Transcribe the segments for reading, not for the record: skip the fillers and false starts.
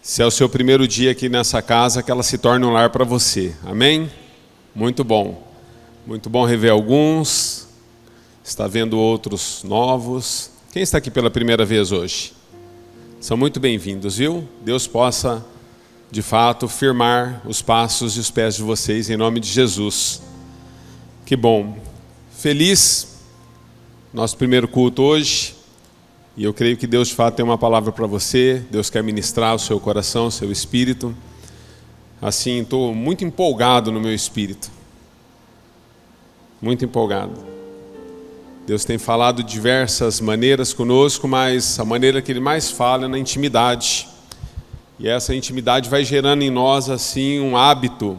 Se é o seu primeiro dia aqui nessa casa, que ela se torne um lar para você. Amém? Muito bom. Muito bom rever alguns. Está vendo outros novos. Quem está aqui pela primeira vez hoje? São muito bem-vindos, viu? Deus possa, de fato, firmar os passos e os pés de vocês em nome de Jesus. Que bom. Feliz nosso primeiro culto hoje. E eu creio que Deus, de fato, tem uma palavra para você. Deus quer ministrar o seu coração, o seu espírito. Assim, estou muito empolgado no meu espírito. Muito empolgado. Deus tem falado de diversas maneiras conosco, mas a maneira que Ele mais fala é na intimidade. E essa intimidade vai gerando em nós, assim, um hábito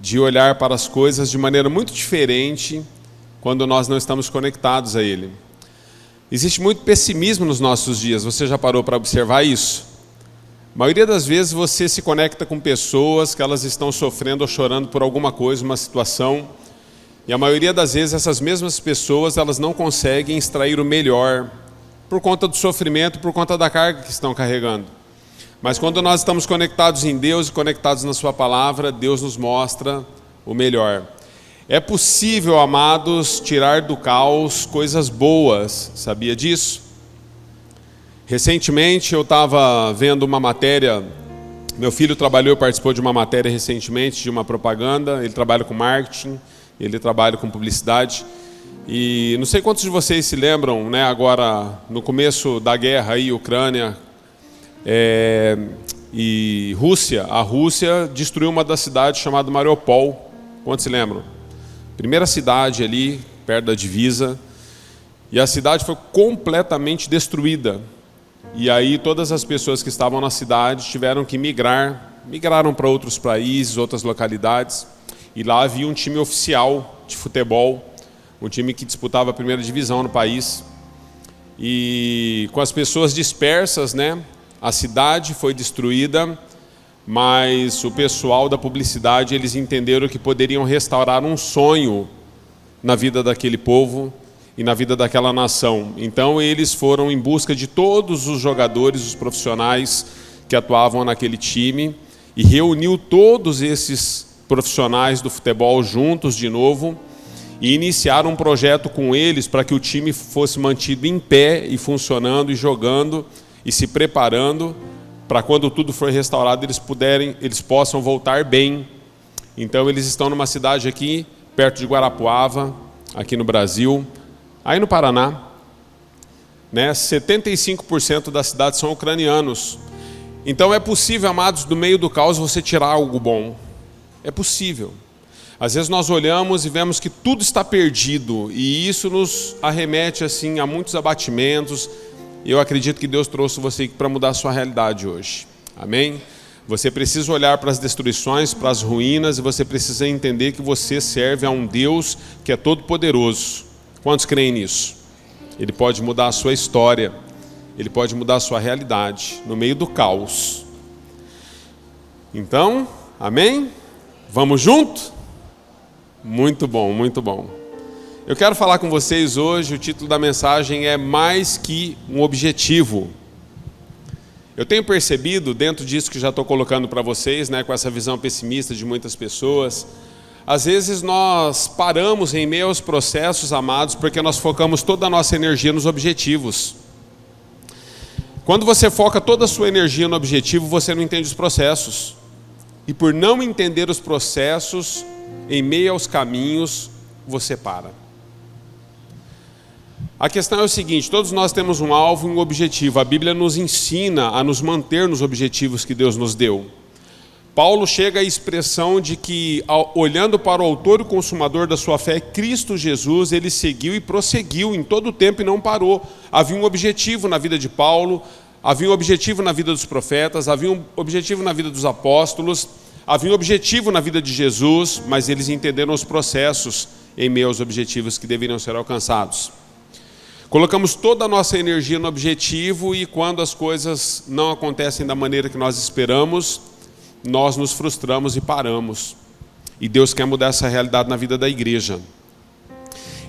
de olhar para as coisas de maneira muito diferente quando nós não estamos conectados a Ele. Existe muito pessimismo nos nossos dias, você já parou para observar isso? A maioria das vezes você se conecta com pessoas que elas estão sofrendo ou chorando por alguma coisa, uma situação, e a maioria das vezes essas mesmas pessoas elas não conseguem extrair o melhor por conta do sofrimento, por conta da carga que estão carregando. Mas quando nós estamos conectados em Deus e conectados na Sua Palavra, Deus nos mostra o melhor. É possível, amados, tirar do caos coisas boas, sabia disso? Recentemente eu estava vendo uma matéria, meu filho trabalhou e participou de uma matéria recentemente, de uma propaganda, ele trabalha com marketing, ele trabalha com publicidade, e não sei quantos de vocês se lembram, né, agora no começo da guerra aí, Ucrânia e Rússia, a Rússia destruiu uma das cidades chamada Mariupol, quantos se lembram? Primeira cidade ali, perto da divisa, e a cidade foi completamente destruída. E aí todas as pessoas que estavam na cidade tiveram que migraram para outros países, outras localidades, e lá havia um time oficial de futebol, um time que disputava a primeira divisão no país. E com as pessoas dispersas, né, a cidade foi destruída, mas o pessoal da publicidade, eles entenderam que poderiam restaurar um sonho na vida daquele povo e na vida daquela nação. Então eles foram em busca de todos os jogadores, os profissionais que atuavam naquele time e reuniu todos esses profissionais do futebol juntos de novo e iniciaram um projeto com eles para que o time fosse mantido em pé e funcionando e jogando e se preparando para quando tudo for restaurado eles possam voltar bem. Então eles estão numa cidade aqui, perto de Guarapuava, aqui no Brasil, aí no Paraná, né? 75% da cidade são ucranianos. Então é possível, amados, do meio do caos você tirar algo bom. É possível. Às vezes nós olhamos e vemos que tudo está perdido e isso nos arremete assim a muitos abatimentos. Eu acredito que Deus trouxe você aqui para mudar a sua realidade hoje. Amém? Você precisa olhar para as destruições, para as ruínas, e você precisa entender que você serve a um Deus que é todo poderoso. Quantos creem nisso? Ele pode mudar a sua história, Ele pode mudar a sua realidade no meio do caos. Então, amém? Vamos junto? Muito bom, muito bom. Eu quero falar com vocês hoje, o título da mensagem é Mais que um Objetivo. Eu tenho percebido, dentro disso que já estou colocando para vocês, né, com essa visão pessimista de muitas pessoas, às vezes nós paramos em meio aos processos, amados, porque nós focamos toda a nossa energia nos objetivos. Quando você foca toda a sua energia no objetivo, você não entende os processos. E por não entender os processos, em meio aos caminhos, você para. A questão é o seguinte, todos nós temos um alvo e um objetivo. A Bíblia nos ensina a nos manter nos objetivos que Deus nos deu. Paulo chega à expressão de que, olhando para o autor e consumador da sua fé, Cristo Jesus, ele seguiu e prosseguiu em todo o tempo e não parou. Havia um objetivo na vida de Paulo, havia um objetivo na vida dos profetas, havia um objetivo na vida dos apóstolos, havia um objetivo na vida de Jesus, mas eles entenderam os processos em meio aos objetivos que deveriam ser alcançados. Colocamos toda a nossa energia no objetivo e quando as coisas não acontecem da maneira que nós esperamos, nós nos frustramos e paramos. E Deus quer mudar essa realidade na vida da igreja.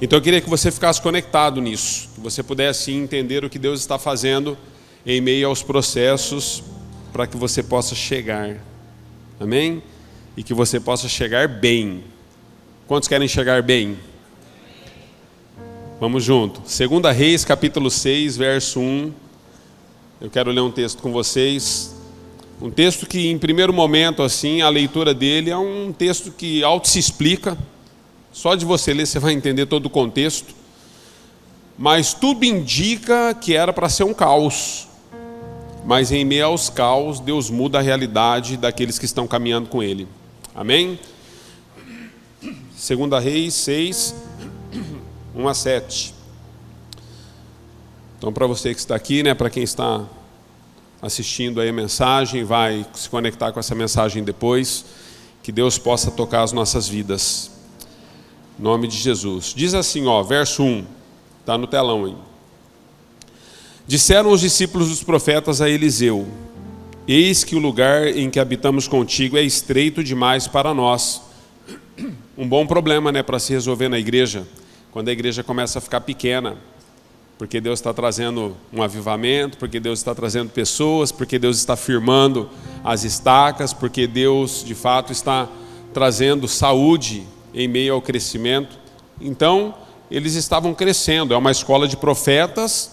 Então eu queria que você ficasse conectado nisso, que você pudesse entender o que Deus está fazendo em meio aos processos para que você possa chegar. Amém? E que você possa chegar bem. Quantos querem chegar bem? Vamos junto. 2 Reis, capítulo 6, verso 1. Eu quero ler um texto com vocês. Um texto que, em primeiro momento, assim, a leitura dele é um texto que auto se explica. Só de você ler, você vai entender todo o contexto. Mas tudo indica que era para ser um caos. Mas em meio aos caos, Deus muda a realidade daqueles que estão caminhando com Ele. Amém? 2 Reis 6, 1 a 7. Então, para você que está aqui, né, para quem está assistindo aí a mensagem, vai se conectar com essa mensagem depois, que Deus possa tocar as nossas vidas. Em nome de Jesus. Diz assim, verso 1, está no telão aí. Disseram os discípulos dos profetas a Eliseu: eis que o lugar em que habitamos contigo é estreito demais para nós. Um bom problema, né, para se resolver na igreja, quando a igreja começa a ficar pequena. Porque Deus está trazendo um avivamento, porque Deus está trazendo pessoas, porque Deus está firmando as estacas, porque Deus, de fato, está trazendo saúde em meio ao crescimento. Então, eles estavam crescendo. É uma escola de profetas.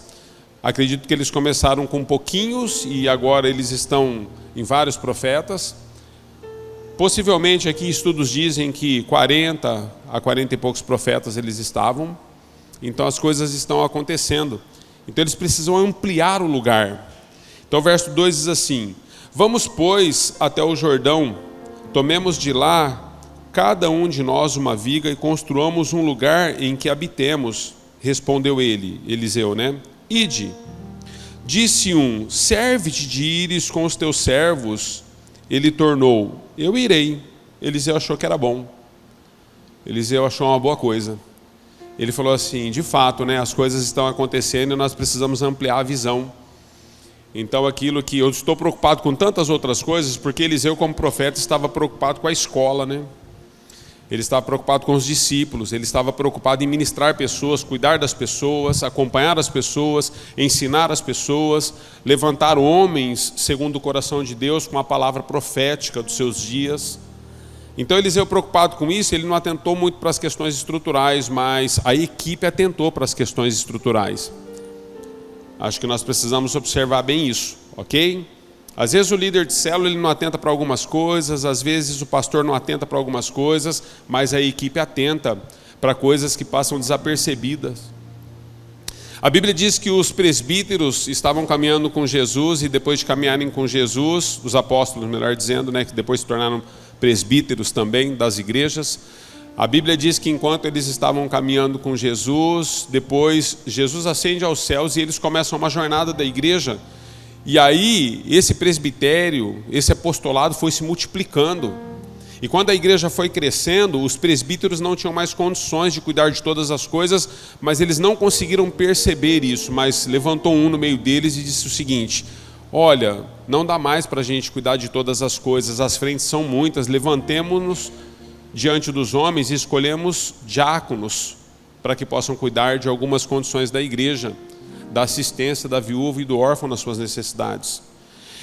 Acredito que eles começaram com pouquinhos e agora eles estão em vários profetas. Possivelmente aqui estudos dizem que 40 a 40 e poucos profetas eles estavam. Então as coisas estão acontecendo. Então eles precisam ampliar o lugar. Então o verso 2 diz assim: vamos, pois, até o Jordão, tomemos de lá cada um de nós uma viga e construamos um lugar em que habitemos. Respondeu ele, Eliseu, né? Ide. Disse um: serve-te de ires com os teus servos. Ele tornou: eu irei. Eliseu achou que era bom. Eliseu achou uma boa coisa. Ele falou assim: de fato, né, as coisas estão acontecendo e nós precisamos ampliar a visão. Então aquilo que eu estou preocupado com tantas outras coisas, porque Eliseu como profeta estava preocupado com a escola, né? Ele estava preocupado com os discípulos, ele estava preocupado em ministrar pessoas, cuidar das pessoas, acompanhar as pessoas, ensinar as pessoas, levantar homens segundo o coração de Deus com a palavra profética dos seus dias. Então Eliseu, preocupado com isso, ele não atentou muito para as questões estruturais, mas a equipe atentou para as questões estruturais. Acho que nós precisamos observar bem isso, ok? Às vezes o líder de célula ele não atenta para algumas coisas, às vezes o pastor não atenta para algumas coisas, mas a equipe atenta para coisas que passam desapercebidas. A Bíblia diz que os presbíteros estavam caminhando com Jesus e depois de caminharem com Jesus, os apóstolos, melhor dizendo, né, que depois se tornaram presbíteros também das igrejas. A Bíblia diz que enquanto eles estavam caminhando com Jesus, depois Jesus ascende aos céus e eles começam uma jornada da igreja. E aí esse presbitério, esse apostolado foi se multiplicando. E quando a igreja foi crescendo, os presbíteros não tinham mais condições de cuidar de todas as coisas, mas eles não conseguiram perceber isso. Mas levantou um no meio deles e disse o seguinte: olha, não dá mais para a gente cuidar de todas as coisas, as frentes são muitas, levantemo-nos diante dos homens e escolhemos diáconos para que possam cuidar de algumas condições da igreja, da assistência da viúva e do órfão nas suas necessidades.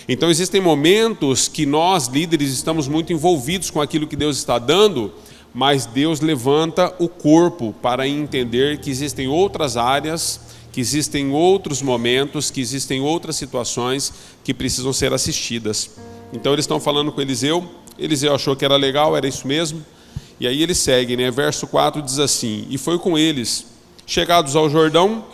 Então existem momentos que nós, líderes, estamos muito envolvidos com aquilo que Deus está dando, mas Deus levanta o corpo para entender que existem outras áreas, que existem outros momentos, que existem outras situações que precisam ser assistidas. Então eles estão falando com Eliseu, Eliseu achou que era legal, era isso mesmo, e aí eles seguem, né? Verso 4 diz assim: e foi com eles, chegados ao Jordão,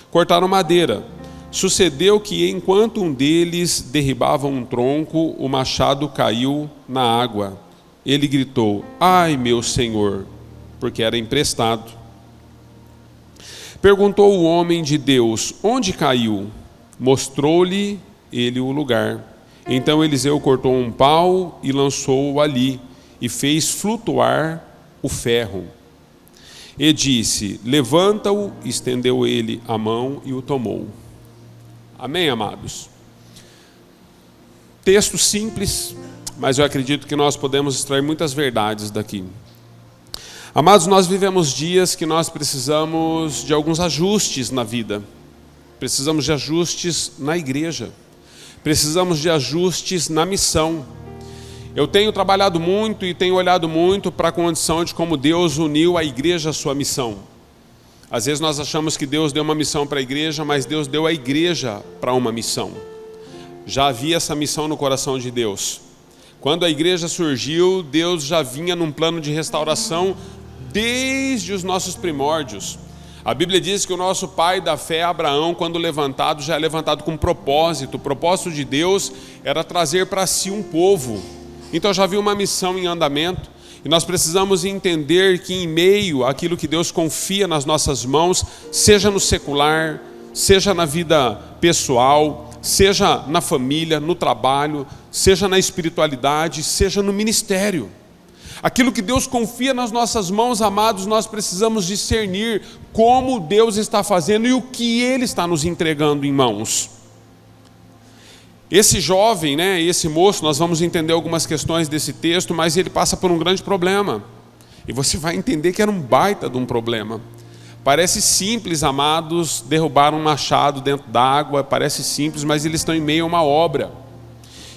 cortaram madeira. Sucedeu que enquanto um deles derribava um tronco, o machado caiu na água. Ele gritou: ai, meu senhor, porque era emprestado. Perguntou o homem de Deus: onde caiu? Mostrou-lhe ele o lugar. Então Eliseu cortou um pau e lançou-o ali, e fez flutuar o ferro. E disse: levanta-o. Estendeu ele a mão e o tomou. Amém, amados? Texto simples, mas eu acredito que nós podemos extrair muitas verdades daqui. Amados, nós vivemos dias que nós precisamos de alguns ajustes na vida. Precisamos de ajustes na igreja. Precisamos de ajustes na missão. Eu tenho trabalhado muito e tenho olhado muito para a condição de como Deus uniu a igreja à sua missão. Às vezes nós achamos que Deus deu uma missão para a igreja, mas Deus deu a igreja para uma missão. Já havia essa missão no coração de Deus. Quando a igreja surgiu, Deus já vinha num plano de restauração desde os nossos primórdios. A Bíblia diz que o nosso pai da fé, Abraão, quando levantado, já é levantado com propósito. O propósito de Deus era trazer para si um povo. Então já havia uma missão em andamento. E nós precisamos entender que em meio àquilo que Deus confia nas nossas mãos, seja no secular, seja na vida pessoal, seja na família, no trabalho, seja na espiritualidade, seja no ministério. Aquilo que Deus confia nas nossas mãos, amados, nós precisamos discernir como Deus está fazendo e o que Ele está nos entregando em mãos. Esse jovem, esse moço, nós vamos entender algumas questões desse texto, mas ele passa por um grande problema. E você vai entender que era um baita de um problema. Parece simples, amados, derrubar um machado dentro d'água, parece simples, mas eles estão em meio a uma obra.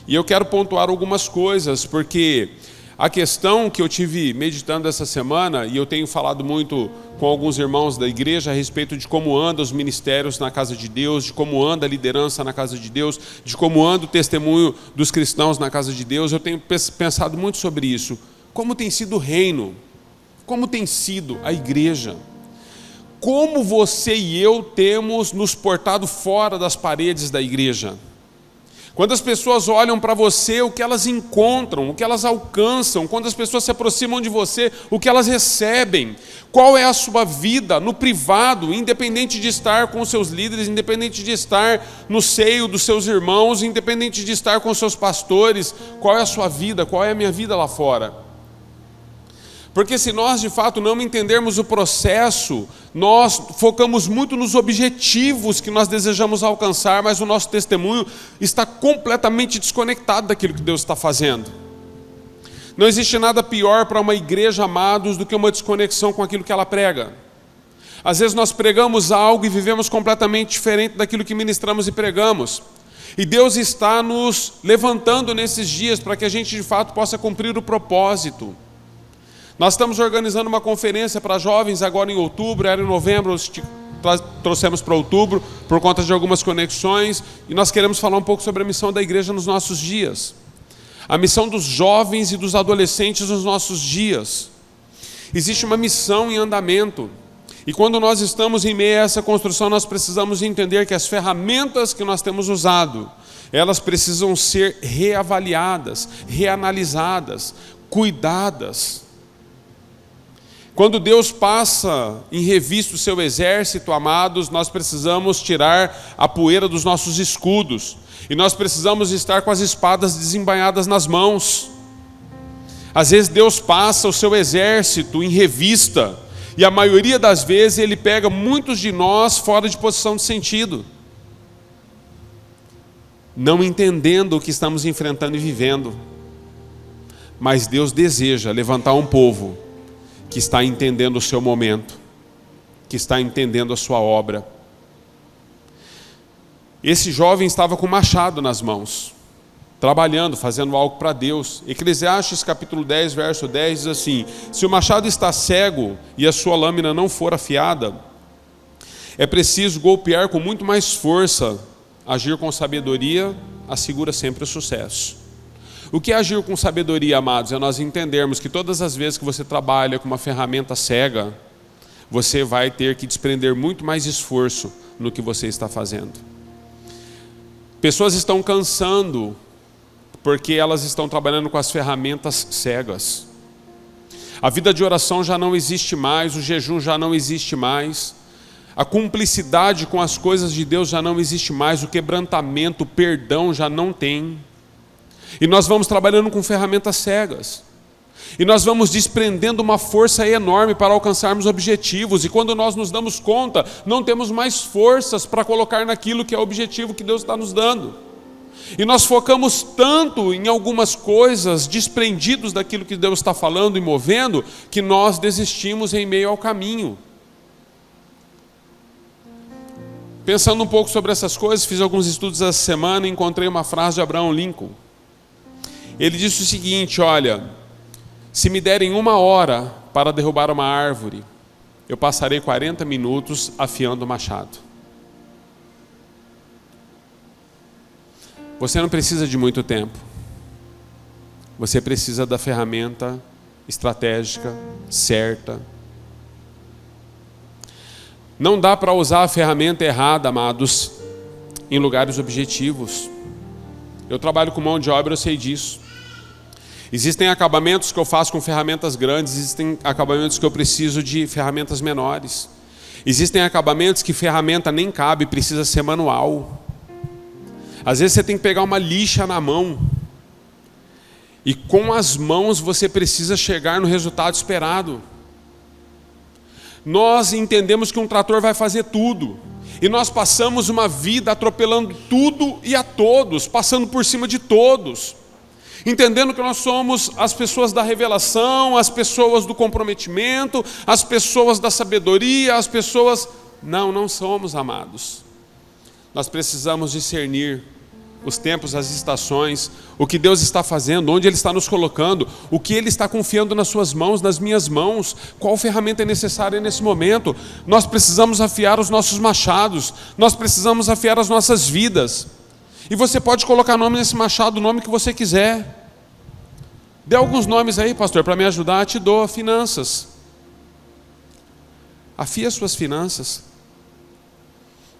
E eu quero pontuar algumas coisas, porque a questão que eu tive meditando essa semana, e eu tenho falado muito com alguns irmãos da igreja a respeito de como andam os ministérios na casa de Deus, de como anda a liderança na casa de Deus, de como anda o testemunho dos cristãos na casa de Deus, eu tenho pensado muito sobre isso. Como tem sido o reino, como tem sido a igreja, como você e eu temos nos portado fora das paredes da igreja. Quando as pessoas olham para você, o que elas encontram, o que elas alcançam, quando as pessoas se aproximam de você, o que elas recebem, qual é a sua vida no privado, independente de estar com os seus líderes, independente de estar no seio dos seus irmãos, independente de estar com os seus pastores, qual é a sua vida, qual é a minha vida lá fora? Porque se nós de fato não entendermos o processo, nós focamos muito nos objetivos que nós desejamos alcançar, mas o nosso testemunho está completamente desconectado daquilo que Deus está fazendo. Não existe nada pior para uma igreja, amados, do que uma desconexão com aquilo que ela prega. Às vezes nós pregamos algo e vivemos completamente diferente daquilo que ministramos e pregamos. E Deus está nos levantando nesses dias para que a gente de fato possa cumprir o propósito. Nós estamos organizando uma conferência para jovens agora em outubro, era em novembro, trouxemos para outubro por conta de algumas conexões, e nós queremos falar um pouco sobre a missão da igreja nos nossos dias. A missão dos jovens e dos adolescentes nos nossos dias. Existe uma missão em andamento, e quando nós estamos em meio a essa construção, nós precisamos entender que as ferramentas que nós temos usado, elas precisam ser reavaliadas, reanalisadas, cuidadas. Quando Deus passa em revista o seu exército, amados, nós precisamos tirar a poeira dos nossos escudos. E nós precisamos estar com as espadas desembainhadas nas mãos. Às vezes Deus passa o seu exército em revista. E a maioria das vezes Ele pega muitos de nós fora de posição de sentido. Não entendendo o que estamos enfrentando e vivendo. Mas Deus deseja levantar um povo que está entendendo o seu momento, que está entendendo a sua obra. Esse jovem estava com o machado nas mãos, trabalhando, fazendo algo para Deus. Eclesiastes capítulo 10, verso 10 diz assim: se o machado está cego e a sua lâmina não for afiada, é preciso golpear com muito mais força. Agir com sabedoria assegura sempre o sucesso. O que é agir com sabedoria, amados? É nós entendermos que todas as vezes que você trabalha com uma ferramenta cega, você vai ter que desprender muito mais esforço no que você está fazendo. Pessoas estão cansando porque elas estão trabalhando com as ferramentas cegas. A vida de oração já não existe mais, o jejum já não existe mais, a cumplicidade com as coisas de Deus já não existe mais, o quebrantamento, o perdão já não tem. E nós vamos trabalhando com ferramentas cegas. E nós vamos desprendendo uma força enorme para alcançarmos objetivos. E quando nós nos damos conta, não temos mais forças para colocar naquilo que é o objetivo que Deus está nos dando. E nós focamos tanto em algumas coisas, desprendidos daquilo que Deus está falando e movendo, que nós desistimos em meio ao caminho. Pensando um pouco sobre essas coisas, fiz alguns estudos essa semana e encontrei uma frase de Abraham Lincoln. Ele disse o seguinte: olha, se me derem 1 hora para derrubar uma árvore, eu passarei 40 minutos afiando o machado. Você não precisa de muito tempo. Você precisa da ferramenta estratégica certa. Não dá para usar a ferramenta errada, amados, em lugares objetivos. Eu trabalho com mão de obra, eu sei disso. Existem acabamentos que eu faço com ferramentas grandes, existem acabamentos que eu preciso de ferramentas menores. Existem acabamentos que ferramenta nem cabe, precisa ser manual. Às vezes você tem que pegar uma lixa na mão, e com as mãos você precisa chegar no resultado esperado. Nós entendemos que um trator vai fazer tudo, e nós passamos uma vida atropelando tudo e a todos, passando por cima de todos, entendendo que nós somos as pessoas da revelação, as pessoas do comprometimento, as pessoas da sabedoria, as pessoas... Não somos, amados. Nós precisamos discernir os tempos, as estações, o que Deus está fazendo, onde Ele está nos colocando, o que Ele está confiando nas suas mãos, nas minhas mãos, qual ferramenta é necessária nesse momento. Nós precisamos afiar os nossos machados, nós precisamos afiar as nossas vidas. E você pode colocar nome nesse machado, o nome que você quiser. Dê alguns nomes aí, pastor, para me ajudar. Te dou. Finanças. Afie as suas finanças,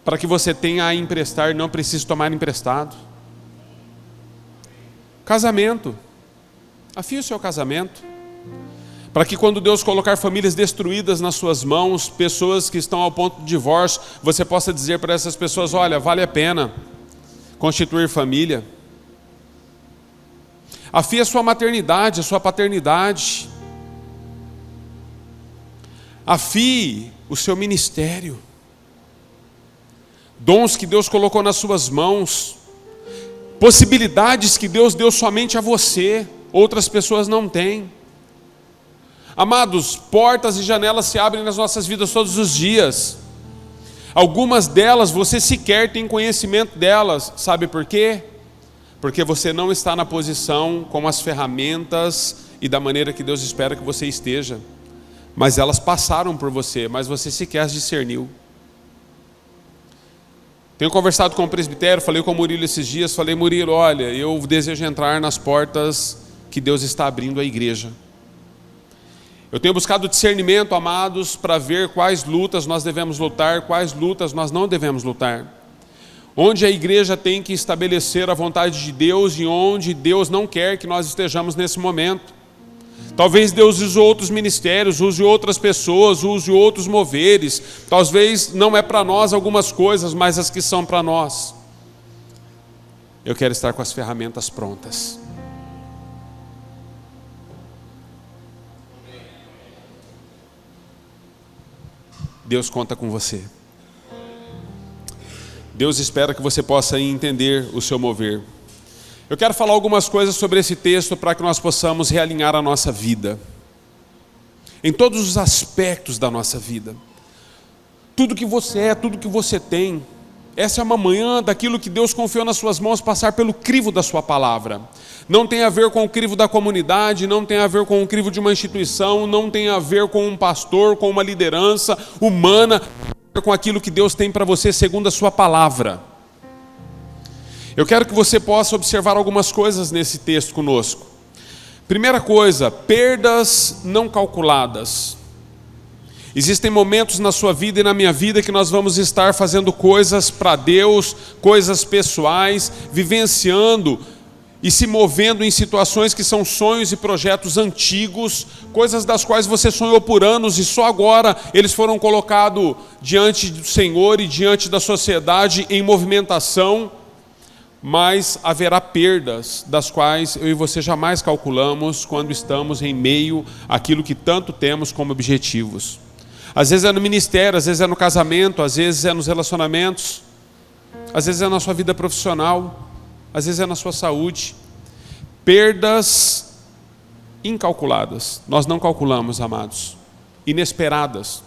para que você tenha a emprestar e não precise tomar emprestado. Casamento. Afie o seu casamento, para que quando Deus colocar famílias destruídas nas suas mãos, pessoas que estão ao ponto de divórcio, você possa dizer para essas pessoas: olha, vale a pena constituir família. Afie a sua maternidade, a sua paternidade. Afie o seu ministério. Dons que Deus colocou nas suas mãos, possibilidades que Deus deu somente a você, outras pessoas não têm. Amados, portas e janelas se abrem nas nossas vidas todos os dias. Algumas delas você sequer tem conhecimento delas. Sabe por quê? Porque você não está na posição com as ferramentas e da maneira que Deus espera que você esteja. Mas elas passaram por você, mas você sequer as discerniu. Tenho conversado com o presbitério, falei com o Murilo esses dias, falei: Murilo, olha, eu desejo entrar nas portas que Deus está abrindo à igreja. Eu tenho buscado discernimento, amados, para ver quais lutas nós devemos lutar, quais lutas nós não devemos lutar. Onde a igreja tem que estabelecer a vontade de Deus e onde Deus não quer que nós estejamos nesse momento. Talvez Deus use outros ministérios, use outras pessoas, use outros moveres. Talvez não é para nós algumas coisas, mas as que são para nós. Eu quero estar com as ferramentas prontas. Deus conta com você. Deus espera que você possa entender o seu mover. Eu quero falar algumas coisas sobre esse texto para que nós possamos realinhar a nossa vida, em todos os aspectos da nossa vida. Tudo que você é, tudo que você tem. Essa é uma manhã daquilo que Deus confiou nas suas mãos, passar pelo crivo da sua palavra. Não tem a ver com o crivo da comunidade, não tem a ver com o crivo de uma instituição, não tem a ver com um pastor, com uma liderança humana, com aquilo que Deus tem para você segundo a sua palavra. Eu quero que você possa observar algumas coisas nesse texto conosco. Primeira coisa, perdas não calculadas. Existem momentos na sua vida e na minha vida que nós vamos estar fazendo coisas para Deus, coisas pessoais, vivenciando e se movendo em situações que são sonhos e projetos antigos, coisas das quais você sonhou por anos e só agora eles foram colocados diante do Senhor e diante da sociedade em movimentação. Mas haverá perdas das quais eu e você jamais calculamos quando estamos em meio àquilo que tanto temos como objetivos. Às vezes é no ministério, às vezes é no casamento, às vezes é nos relacionamentos, às vezes é na sua vida profissional, às vezes é na sua saúde. Perdas incalculadas, nós não calculamos, amados, inesperadas.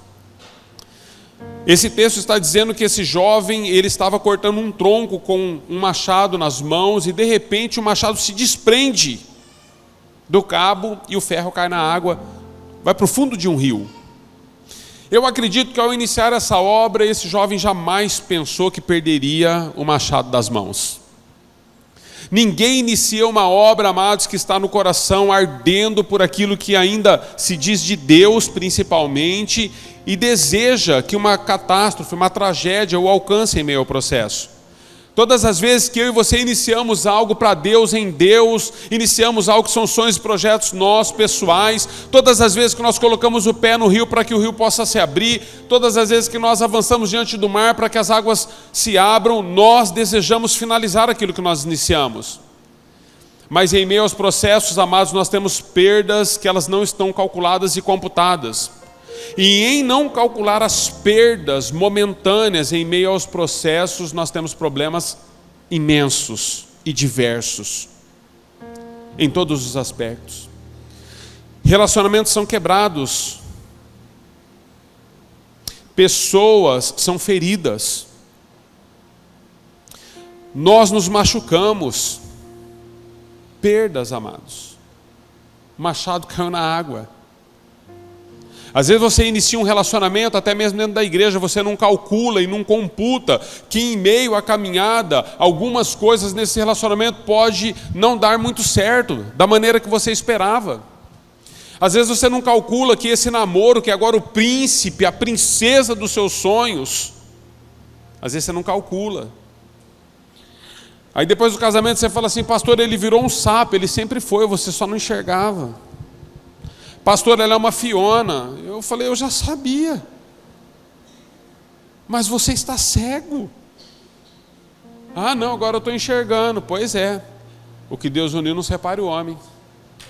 Esse texto está dizendo que esse jovem, ele estava cortando um tronco com um machado nas mãos e de repente o machado se desprende do cabo e o ferro cai na água, vai para o fundo de um rio. Eu acredito que ao iniciar essa obra, esse jovem jamais pensou que perderia o machado das mãos. Ninguém inicia uma obra, amados, que está no coração ardendo por aquilo que ainda se diz de Deus principalmente e deseja que uma catástrofe, uma tragédia o alcance em meio ao processo. Todas as vezes que eu e você iniciamos algo para Deus, em Deus, iniciamos algo que são sonhos e projetos nossos, pessoais, todas as vezes que nós colocamos o pé no rio para que o rio possa se abrir, todas as vezes que nós avançamos diante do mar para que as águas se abram, nós desejamos finalizar aquilo que nós iniciamos. Mas em meio aos processos, amados, nós temos perdas que elas não estão calculadas e computadas. E em não calcular as perdas momentâneas em meio aos processos, nós temos problemas imensos e diversos, em todos os aspectos. Relacionamentos são quebrados, pessoas são feridas, nós nos machucamos, perdas, amados. O machado caiu na água. Às vezes você inicia um relacionamento, até mesmo dentro da igreja, você não calcula e não computa que em meio à caminhada, algumas coisas nesse relacionamento pode não dar muito certo, da maneira que você esperava. Às vezes você não calcula que esse namoro, que é agora o príncipe, a princesa dos seus sonhos, às vezes você não calcula. Aí depois do casamento você fala assim, pastor, ele virou um sapo, ele sempre foi, você só não enxergava. Pastor, ela é uma Fiona. Eu falei, eu já sabia. Mas você está cego. Ah, não, agora eu estou enxergando. Pois é. O que Deus uniu não separe o homem.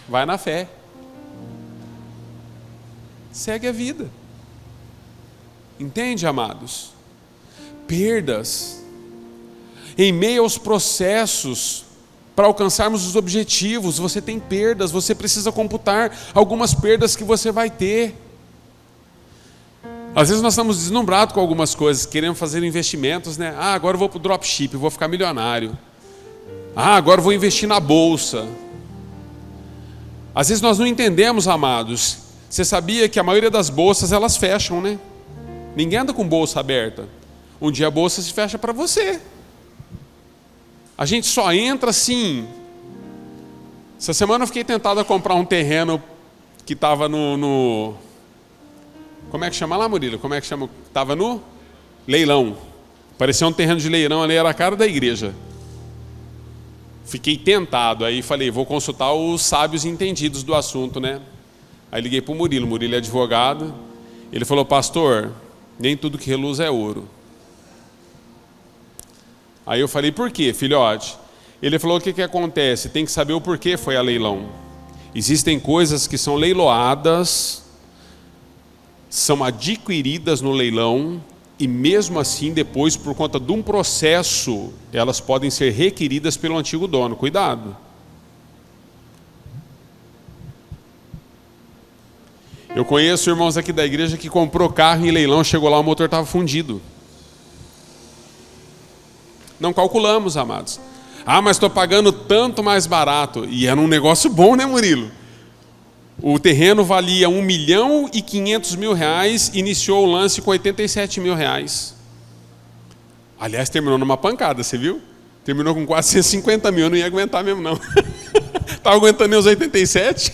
Vai na fé. Segue a vida. Entende, amados? Perdas. Em meio aos processos, para alcançarmos os objetivos, você tem perdas, você precisa computar algumas perdas que você vai ter. Às vezes nós estamos deslumbrados com algumas coisas, queremos fazer investimentos, né? Ah, agora eu vou para o dropship, vou ficar milionário. Ah, agora eu vou investir na bolsa. Às vezes nós não entendemos, amados. Você sabia que a maioria das bolsas, elas fecham, né? Ninguém anda com bolsa aberta. Um dia a bolsa se fecha para você. A gente só entra assim. Essa semana eu fiquei tentado a comprar um terreno que estava no... Como é que chama lá, Murilo? Como é que chama? Estava no leilão. Parecia um terreno de leilão ali, era a cara da igreja. Fiquei tentado, aí falei, vou consultar os sábios entendidos do assunto, né? Aí liguei para o Murilo é advogado. Ele falou, pastor, nem tudo que reluz é ouro. Aí eu falei, por quê, filhote? Ele falou, o que acontece? Tem que saber o porquê foi a leilão. Existem coisas que são leiloadas, são adquiridas no leilão, e mesmo assim, depois, por conta de um processo, elas podem ser requeridas pelo antigo dono. Cuidado. Eu conheço irmãos aqui da igreja que comprou carro em leilão, chegou lá, o motor estava fundido. Não calculamos, amados. Ah, mas estou pagando tanto mais barato. E era um negócio bom, né, Murilo? O terreno valia R$1.500.000, iniciou o lance com R$87.000. Aliás, terminou numa pancada, você viu? Terminou com quase 150 mil, eu não ia aguentar mesmo, não. Estava aguentando nem os 87?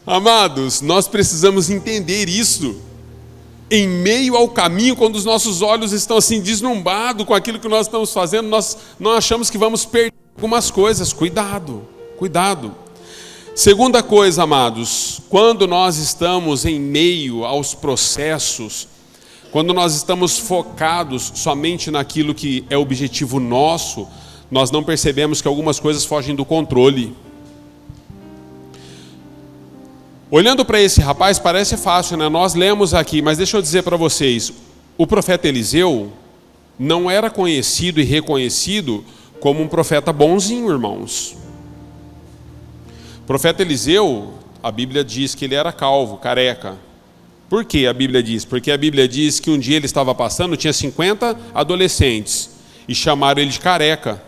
Amados, nós precisamos entender isso. Em meio ao caminho, quando os nossos olhos estão assim deslumbrados com aquilo que nós estamos fazendo, nós não achamos que vamos perder algumas coisas. Cuidado, cuidado. Segunda coisa, amados, quando nós estamos em meio aos processos, quando nós estamos focados somente naquilo que é objetivo nosso, nós não percebemos que algumas coisas fogem do controle. Olhando para esse rapaz, parece fácil, né? Nós lemos aqui, mas deixa eu dizer para vocês, o profeta Eliseu não era conhecido e reconhecido como um profeta bonzinho, irmãos. O profeta Eliseu, a Bíblia diz que ele era calvo, careca. Por que a Bíblia diz? Porque a Bíblia diz que um dia ele estava passando, tinha 50 adolescentes, e chamaram ele de careca.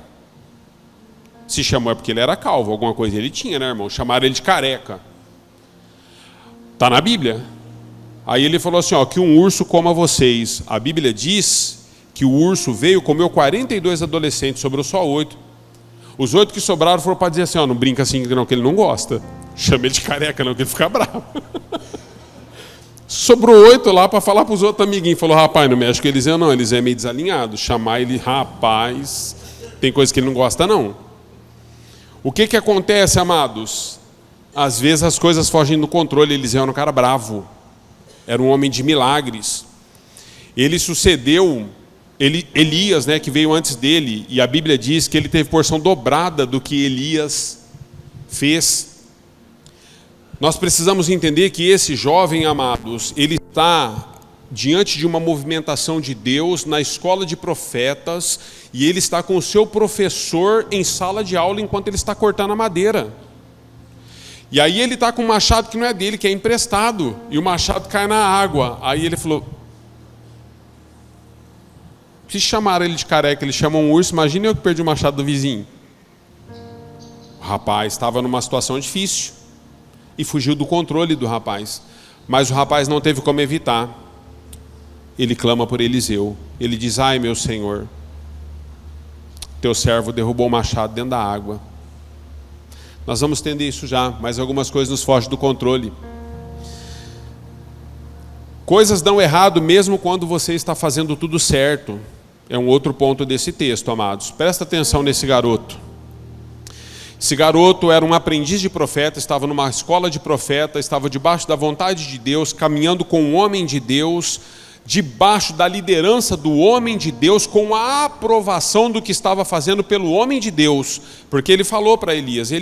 Se chamou é porque ele era calvo, alguma coisa ele tinha, né, irmão? Chamaram ele de careca. Está na Bíblia. Aí ele falou assim, ó, que um urso coma vocês. A Bíblia diz que o urso veio, comeu 42 adolescentes, sobrou só 8. Os 8 que sobraram foram para dizer assim, ó, não brinca assim não, que ele não gosta. Chama ele de careca não, que ele fica bravo. Sobrou 8 lá para falar para os outros amiguinhos. Falou, rapaz, não mexe com Eliseu não, Eliseu é meio desalinhado. Chamar ele, rapaz, tem coisa que ele não gosta não. O que acontece, amados? Às vezes as coisas fogem do controle. Eliseu era um cara bravo. Era um homem de milagres. Ele sucedeu Elias, né, que veio antes dele. E a Bíblia diz que ele teve porção dobrada do que Elias fez. Nós precisamos entender que esse jovem, amados, ele está diante de uma movimentação de Deus na escola de profetas, e ele está com o seu professor em sala de aula enquanto ele está cortando a madeira. E aí ele está com um machado que não é dele, que é emprestado, e o machado cai na água. Aí ele falou, se chamaram ele de careca, eles chamam um urso, imagine eu que perdi o machado do vizinho. O rapaz estava numa situação difícil, e fugiu do controle do rapaz. Mas o rapaz não teve como evitar. Ele clama por Eliseu. Ele diz, ai meu Senhor, teu servo derrubou o machado dentro da água. Nós vamos entender isso já, mas algumas coisas nos fogem do controle. Coisas dão errado mesmo quando você está fazendo tudo certo. É um outro ponto desse texto, amados. Presta atenção nesse garoto. Esse garoto era um aprendiz de profeta, estava numa escola de profeta, estava debaixo da vontade de Deus, caminhando com um homem de Deus, debaixo da liderança do homem de Deus, com a aprovação do que estava fazendo pelo homem de Deus, porque ele falou para Eliseu,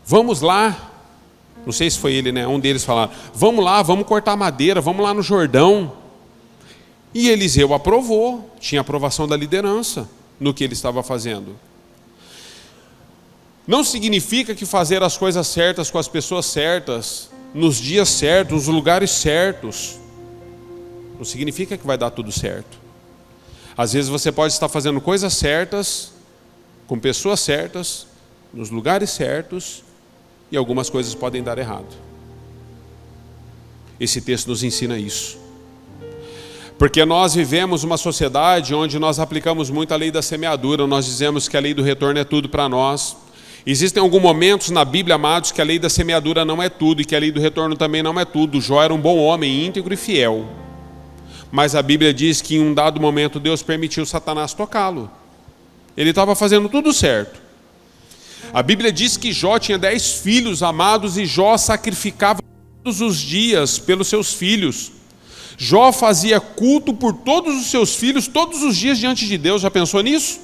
vamos lá, não sei se foi ele, né? Um deles falaram, vamos lá, vamos cortar madeira, vamos lá no Jordão. E Eliseu aprovou, tinha aprovação da liderança no que ele estava fazendo. Não significa que fazer as coisas certas com as pessoas certas, nos dias certos, nos lugares certos, não significa que vai dar tudo certo. Às vezes você pode estar fazendo coisas certas, com pessoas certas, nos lugares certos, e algumas coisas podem dar errado. Esse texto nos ensina isso. Porque nós vivemos uma sociedade onde nós aplicamos muito a lei da semeadura, nós dizemos que a lei do retorno é tudo para nós. Existem alguns momentos na Bíblia, amados, que a lei da semeadura não é tudo, e que a lei do retorno também não é tudo. Jó era um bom homem, íntegro e fiel. Mas a Bíblia diz que em um dado momento Deus permitiu Satanás tocá-lo. Ele estava fazendo tudo certo. A Bíblia diz que Jó tinha 10 filhos, amados, e Jó sacrificava todos os dias pelos seus filhos. Jó fazia culto por todos os seus filhos, todos os dias diante de Deus. Já pensou nisso?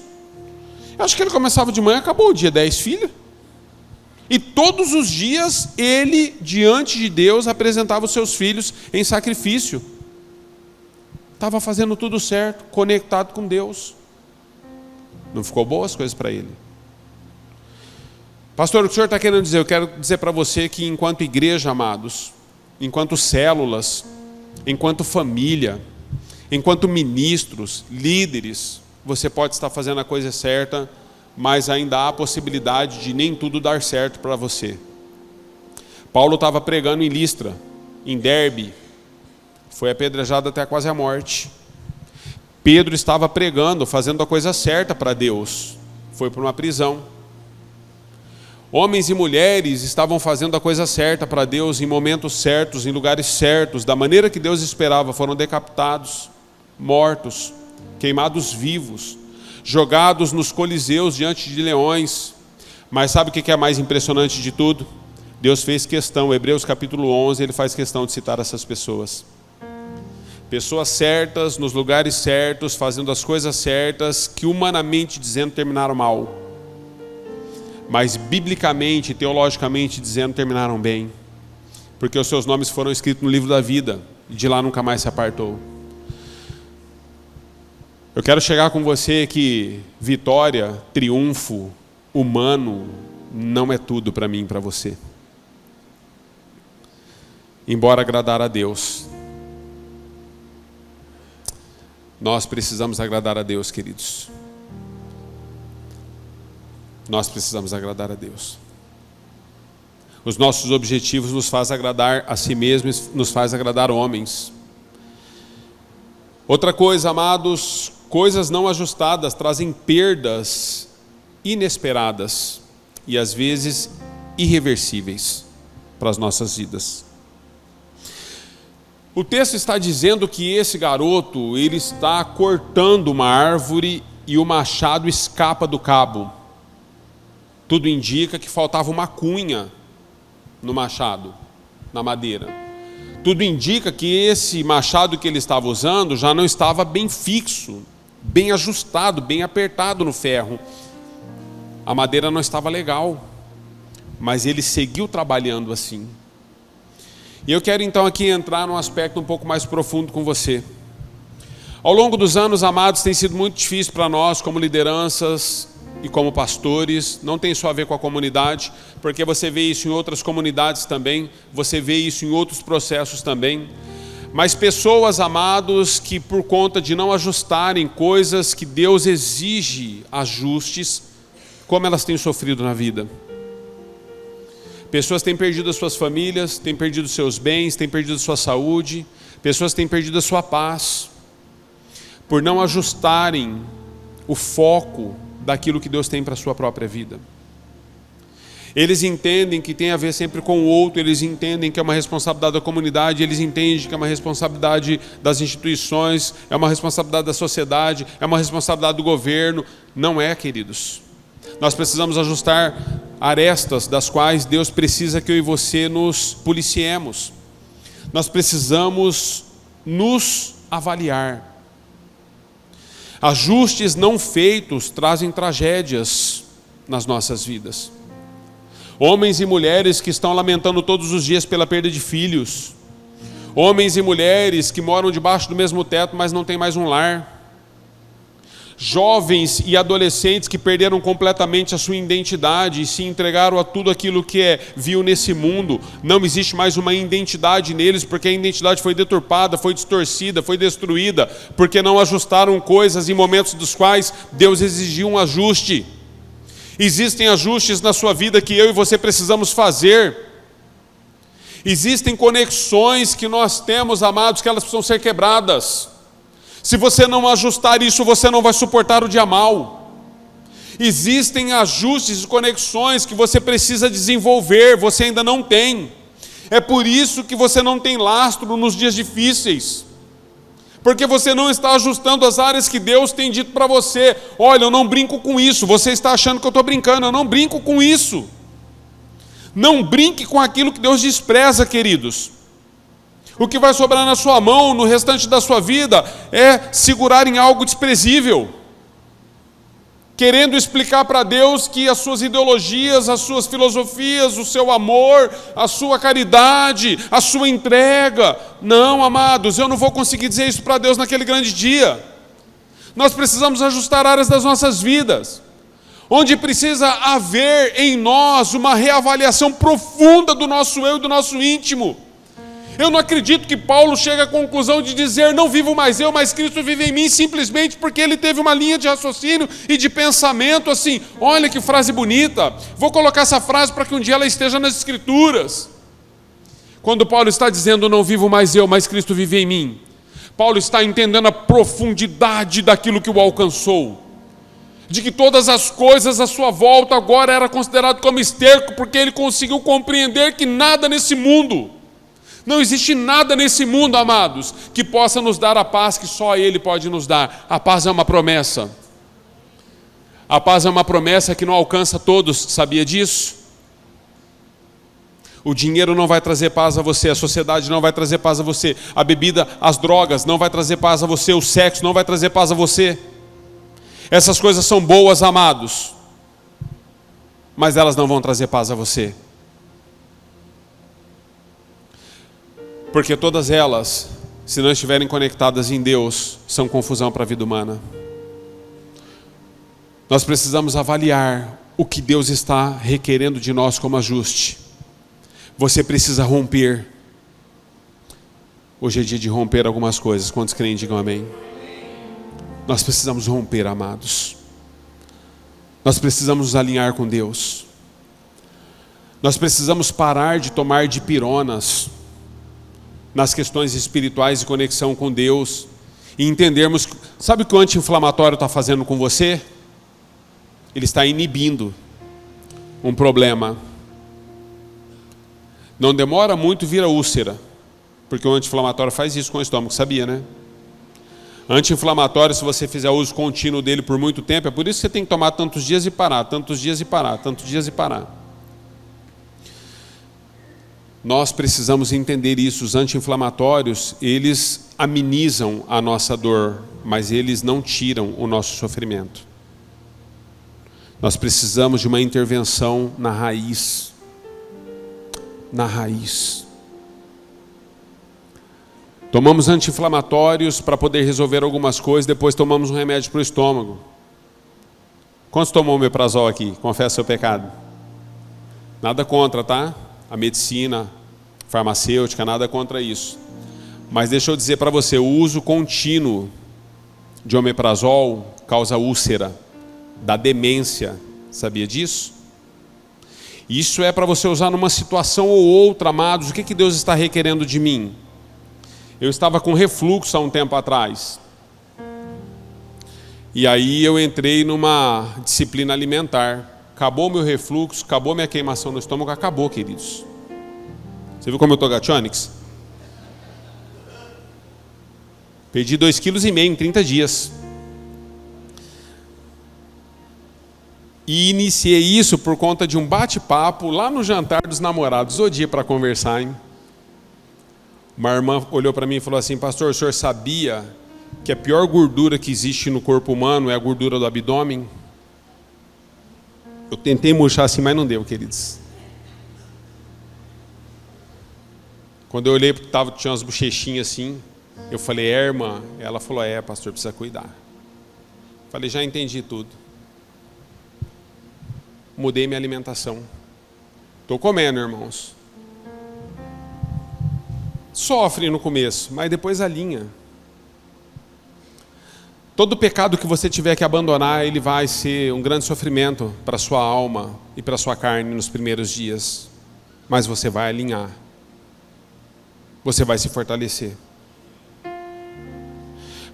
Eu acho que ele começava de manhã, acabou o dia, 10 filhos. E todos os dias ele, diante de Deus, apresentava os seus filhos em sacrifício. Estava fazendo tudo certo, conectado com Deus. Não ficou boas as coisas para ele. Pastor, o que o senhor está querendo dizer? Eu quero dizer para você que enquanto igreja, amados, enquanto células, enquanto família, enquanto ministros, líderes, você pode estar fazendo a coisa certa, mas ainda há a possibilidade de nem tudo dar certo para você. Paulo estava pregando em Listra, em Derbe, foi apedrejado até quase a morte. Pedro estava pregando, fazendo a coisa certa para Deus, foi para uma prisão. Homens e mulheres estavam fazendo a coisa certa para Deus, em momentos certos, em lugares certos, da maneira que Deus esperava, foram decapitados, mortos, queimados vivos, jogados nos coliseus diante de leões. Mas sabe o que é mais impressionante de tudo? Deus fez questão, Hebreus capítulo 11, ele faz questão de citar essas pessoas. Pessoas certas, nos lugares certos, fazendo as coisas certas, que humanamente dizendo terminaram mal. Mas biblicamente, teologicamente dizendo, terminaram bem. Porque os seus nomes foram escritos no livro da vida, e de lá nunca mais se apartou. Eu quero chegar com você que vitória, triunfo humano não é tudo para mim e para você. embora agradar a Deus. Nós precisamos agradar a Deus, queridos. Nós precisamos agradar a Deus. Os nossos objetivos nos fazem agradar a si mesmos, nos fazem agradar homens. Outra coisa, amados, coisas não ajustadas trazem perdas inesperadas e às vezes irreversíveis para as nossas vidas. O texto está dizendo que esse garoto, ele está cortando uma árvore e o machado escapa do cabo. Tudo indica que faltava uma cunha no machado, na madeira. Tudo indica que esse machado que ele estava usando já não estava bem fixo, bem ajustado, bem apertado no ferro. A madeira não estava legal, mas ele seguiu trabalhando assim. E eu quero então aqui entrar num aspecto um pouco mais profundo com você. Ao longo dos anos, amados, tem sido muito difícil para nós como lideranças e como pastores. Não tem só a ver com a comunidade, porque você vê isso em outras comunidades também, você vê isso em outros processos também. Mas pessoas, amados, que por conta de não ajustarem coisas que Deus exige ajustes, como elas têm sofrido na vida. Pessoas têm perdido as suas famílias, têm perdido seus bens, têm perdido a sua saúde, pessoas têm perdido a sua paz, por não ajustarem o foco daquilo que Deus tem para a sua própria vida. Eles entendem que tem a ver sempre com o outro, eles entendem que é uma responsabilidade da comunidade, eles entendem que é uma responsabilidade das instituições, é uma responsabilidade da sociedade, é uma responsabilidade do governo. Não é, queridos. Nós precisamos ajustar arestas das quais Deus precisa que eu e você nos policiemos. Nós precisamos nos avaliar. Ajustes não feitos trazem tragédias nas nossas vidas. Homens e mulheres que estão lamentando todos os dias pela perda de filhos. Homens e mulheres que moram debaixo do mesmo teto, mas não têm mais um lar. Jovens e adolescentes que perderam completamente a sua identidade e se entregaram a tudo aquilo que viu nesse mundo. Não existe mais uma identidade neles, porque a identidade foi deturpada, foi distorcida, foi destruída, porque não ajustaram coisas em momentos dos quais Deus exigiu um ajuste. Existem ajustes na sua vida que eu e você precisamos fazer. Existem conexões que nós temos, amados, que elas precisam ser quebradas. Se você não ajustar isso, você não vai suportar o dia mal. Existem ajustes e conexões que você precisa desenvolver, você ainda não tem. É por isso que você não tem lastro nos dias difíceis. Porque você não está ajustando as áreas que Deus tem dito para você. Olha, eu não brinco com isso. Você está achando que eu estou brincando. Eu não brinco com isso. Não brinque com aquilo que Deus despreza, queridos. O que vai sobrar na sua mão no restante da sua vida é segurar em algo desprezível, querendo explicar para Deus que as suas ideologias, as suas filosofias, o seu amor, a sua caridade, a sua entrega. Não, amados, eu não vou conseguir dizer isso para Deus naquele grande dia. Nós precisamos ajustar áreas das nossas vidas, onde precisa haver em nós uma reavaliação profunda do nosso eu e do nosso íntimo. Eu não acredito que Paulo chegue à conclusão de dizer: não vivo mais eu, mas Cristo vive em mim, simplesmente porque ele teve uma linha de raciocínio e de pensamento assim. Olha que frase bonita, vou colocar essa frase para que um dia ela esteja nas Escrituras. Quando Paulo está dizendo: não vivo mais eu, mas Cristo vive em mim, Paulo está entendendo a profundidade daquilo que o alcançou, de que todas as coisas à sua volta agora era considerado como esterco, porque ele conseguiu compreender que nada nesse mundo, não existe nada nesse mundo, amados, que possa nos dar a paz que só Ele pode nos dar. A paz é uma promessa. A paz é uma promessa que não alcança todos, sabia disso? O dinheiro não vai trazer paz a você, a sociedade não vai trazer paz a você, a bebida, as drogas não vai trazer paz a você, o sexo não vai trazer paz a você. Essas coisas são boas, amados, mas elas não vão trazer paz a você. Porque todas elas, se não estiverem conectadas em Deus, são confusão para a vida humana. Nós precisamos avaliar o que Deus está requerendo de nós como ajuste. Você precisa romper. Hoje é dia de romper algumas coisas. Quantos creem, digam amém. Nós precisamos romper, amados. Nós precisamos nos alinhar com Deus. Nós precisamos parar de tomar dipironas nas questões espirituais e conexão com Deus. E entendermos, sabe o que o anti-inflamatório está fazendo com você? Ele está inibindo um problema. Não demora muito, vira úlcera. Porque o anti-inflamatório faz isso com o estômago, sabia, né? Anti-inflamatório, se você fizer uso contínuo dele por muito tempo, é por isso que você tem que tomar tantos dias e parar, tantos dias e parar, tantos dias e parar. Nós precisamos entender isso. Os anti-inflamatórios, eles amenizam a nossa dor, mas eles não tiram o nosso sofrimento. Nós precisamos de uma intervenção na raiz. Na raiz. Tomamos anti-inflamatórios para poder resolver algumas coisas, depois tomamos um remédio para o estômago. Quantos tomou omeprazol aqui? Confessa seu pecado. Nada contra, tá? A medicina farmacêutica, nada contra isso. Mas deixa eu dizer para você, o uso contínuo de omeprazol causa úlcera, dá demência. Sabia disso? Isso é para você usar numa situação ou outra, amados. O que Deus está requerendo de mim? Eu estava com refluxo há um tempo atrás. E aí eu entrei numa disciplina alimentar. Acabou meu refluxo, acabou minha queimação no estômago, acabou, queridos. Você viu como eu estou gationix? Perdi 2,5 kg em 30 dias. E iniciei isso por conta de um bate-papo lá no jantar dos namorados, o dia para conversar, hein? Uma irmã olhou para mim e falou assim: pastor, o senhor sabia que a pior gordura que existe no corpo humano é a gordura do abdômen? Eu tentei murchar assim, mas não deu, queridos. Quando eu olhei, tinha umas bochechinhas assim, eu falei: é, irmã? Ela falou: é, pastor, precisa cuidar. Falei: já entendi tudo. Mudei minha alimentação. Estou comendo, irmãos. Sofre no começo, mas depois alinha. Todo pecado que você tiver que abandonar, ele vai ser um grande sofrimento para a sua alma e para a sua carne nos primeiros dias. Mas você vai alinhar. Você vai se fortalecer.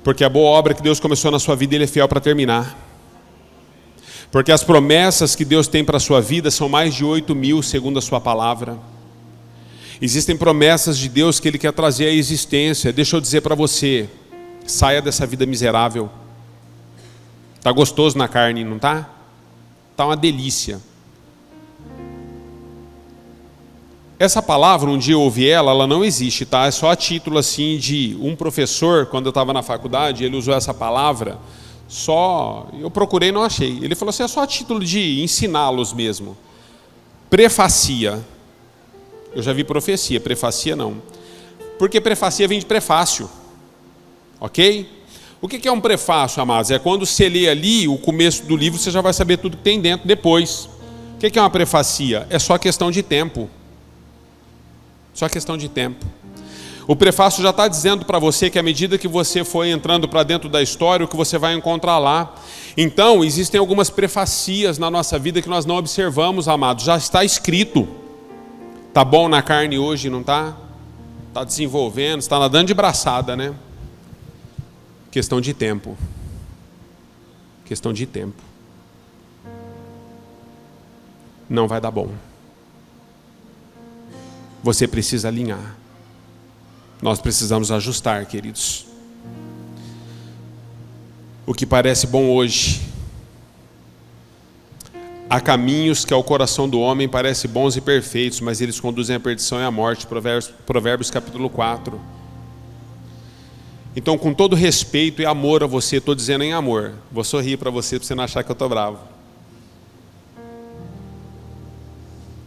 Porque a boa obra que Deus começou na sua vida, Ele é fiel para terminar. Porque as promessas que Deus tem para a sua vida são mais de 8.000, segundo a sua palavra. Existem promessas de Deus que Ele quer trazer à existência. Deixa eu dizer para você, saia dessa vida miserável. Está gostoso na carne, não está? Está uma delícia. Essa palavra, um dia eu ouvi ela não existe, tá? É só a título assim de um professor, quando eu estava na faculdade, ele usou essa palavra, eu procurei e não achei. Ele falou assim, é só a título de ensiná-los mesmo. Prefacia. Eu já vi profecia, prefacia não. Porque prefacia vem de prefácio. Ok? O que é um prefácio, amados? É quando você lê ali o começo do livro, você já vai saber tudo que tem dentro depois. O que é uma prefacia? É só questão de tempo. Só questão de tempo. O prefácio já está dizendo para você que à medida que você for entrando para dentro da história, o que você vai encontrar lá. Então, existem algumas prefacias na nossa vida que nós não observamos, amados. Já está escrito. Está bom na carne hoje, não está? Está desenvolvendo, está nadando de braçada, né? Questão de tempo. Questão de tempo. Não vai dar bom. Você precisa alinhar. Nós precisamos ajustar, queridos. O que parece bom hoje, há caminhos que ao coração do homem parecem bons e perfeitos, mas eles conduzem à perdição e à morte. Provérbios capítulo 4. Então, com todo respeito e amor a você, estou dizendo em amor, vou sorrir para você não achar que eu estou bravo.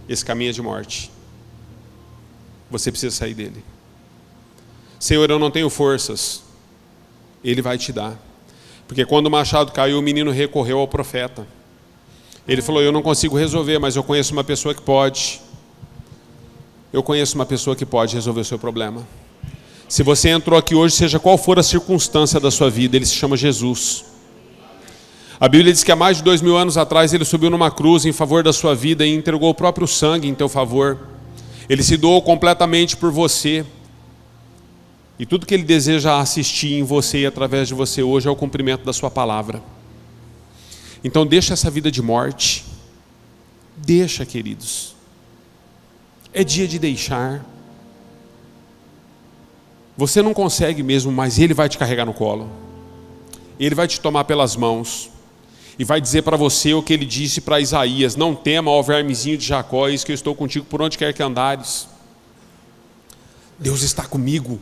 Esse caminho é de morte. Você precisa sair dele. Senhor, eu não tenho forças. Ele vai te dar. Porque quando o machado caiu, o menino recorreu ao profeta. Ele falou, eu não consigo resolver, mas eu conheço uma pessoa que pode. Eu conheço uma pessoa que pode resolver o seu problema. Se você entrou aqui hoje, seja qual for a circunstância da sua vida, Ele se chama Jesus. A Bíblia diz que há mais de 2000 anos atrás Ele subiu numa cruz em favor da sua vida e entregou o próprio sangue em teu favor. Ele se doou completamente por você. E tudo que Ele deseja assistir em você e através de você hoje é o cumprimento da sua palavra. Então deixa essa vida de morte. Deixa, queridos. É dia de deixar. Você não consegue mesmo, mas Ele vai te carregar no colo. Ele vai te tomar pelas mãos. E vai dizer para você o que Ele disse para Isaías: não tema, ó vermezinho de Jacó, eis que eu estou contigo por onde quer que andares. Deus está comigo.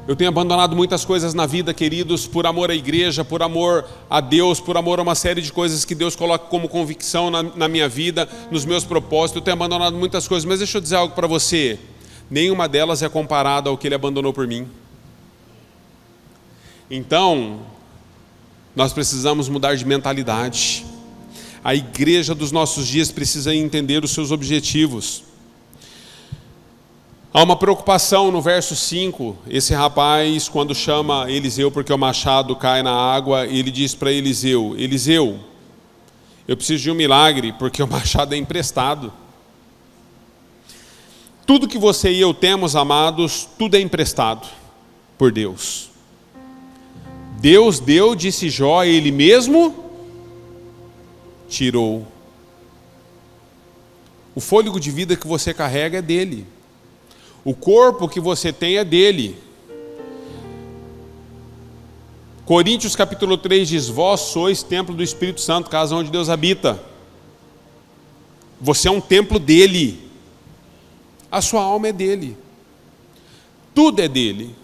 Eu tenho abandonado muitas coisas na vida, queridos, por amor à igreja, por amor a Deus, por amor a uma série de coisas que Deus coloca como convicção na minha vida, nos meus propósitos. Eu tenho abandonado muitas coisas, mas deixa eu dizer algo para você. Nenhuma delas é comparada ao que Ele abandonou por mim. Então, nós precisamos mudar de mentalidade. A igreja dos nossos dias precisa entender os seus objetivos. Há uma preocupação no verso 5. Esse rapaz, quando chama Eliseu porque o machado cai na água, ele diz para Eliseu: Eliseu, eu preciso de um milagre porque o machado é emprestado. Tudo que você e eu temos, amados, tudo é emprestado por Deus. Deus deu, disse Jó, Ele mesmo tirou. O fôlego de vida que você carrega é dele. O corpo que você tem é dele. Coríntios capítulo 3 diz: vós sois templo do Espírito Santo, casa onde Deus habita. Você é um templo dele. A sua alma é dele. Tudo é dele.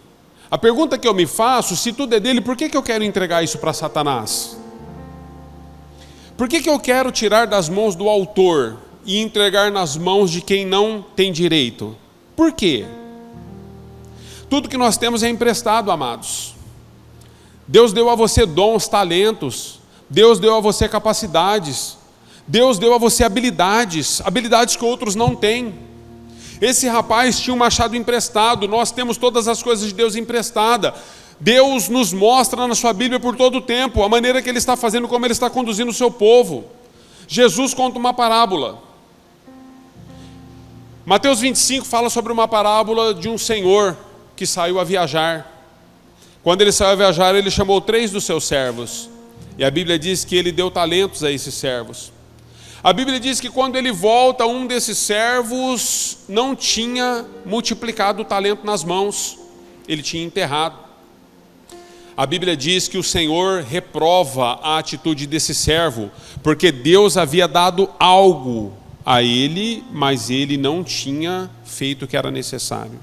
A pergunta que eu me faço: se tudo é dele, por que eu quero entregar isso para Satanás? Por que eu quero tirar das mãos do autor e entregar nas mãos de quem não tem direito? Por quê? Tudo que nós temos é emprestado, amados. Deus deu a você dons, talentos. Deus deu a você capacidades. Deus deu a você habilidades que outros não têm. Esse rapaz tinha um machado emprestado. Nós temos todas as coisas de Deus emprestada. Deus nos mostra na sua Bíblia por todo o tempo a maneira que Ele está fazendo, como Ele está conduzindo o seu povo. Jesus conta uma parábola. Mateus 25 fala sobre uma parábola de um senhor que saiu a viajar. Quando ele saiu a viajar, ele chamou 3 dos seus servos. E a Bíblia diz que ele deu talentos a esses servos. A Bíblia diz que quando ele volta, um desses servos não tinha multiplicado o talento nas mãos. Ele tinha enterrado. A Bíblia diz que o Senhor reprova a atitude desse servo, porque Deus havia dado algo a ele, mas ele não tinha feito o que era necessário.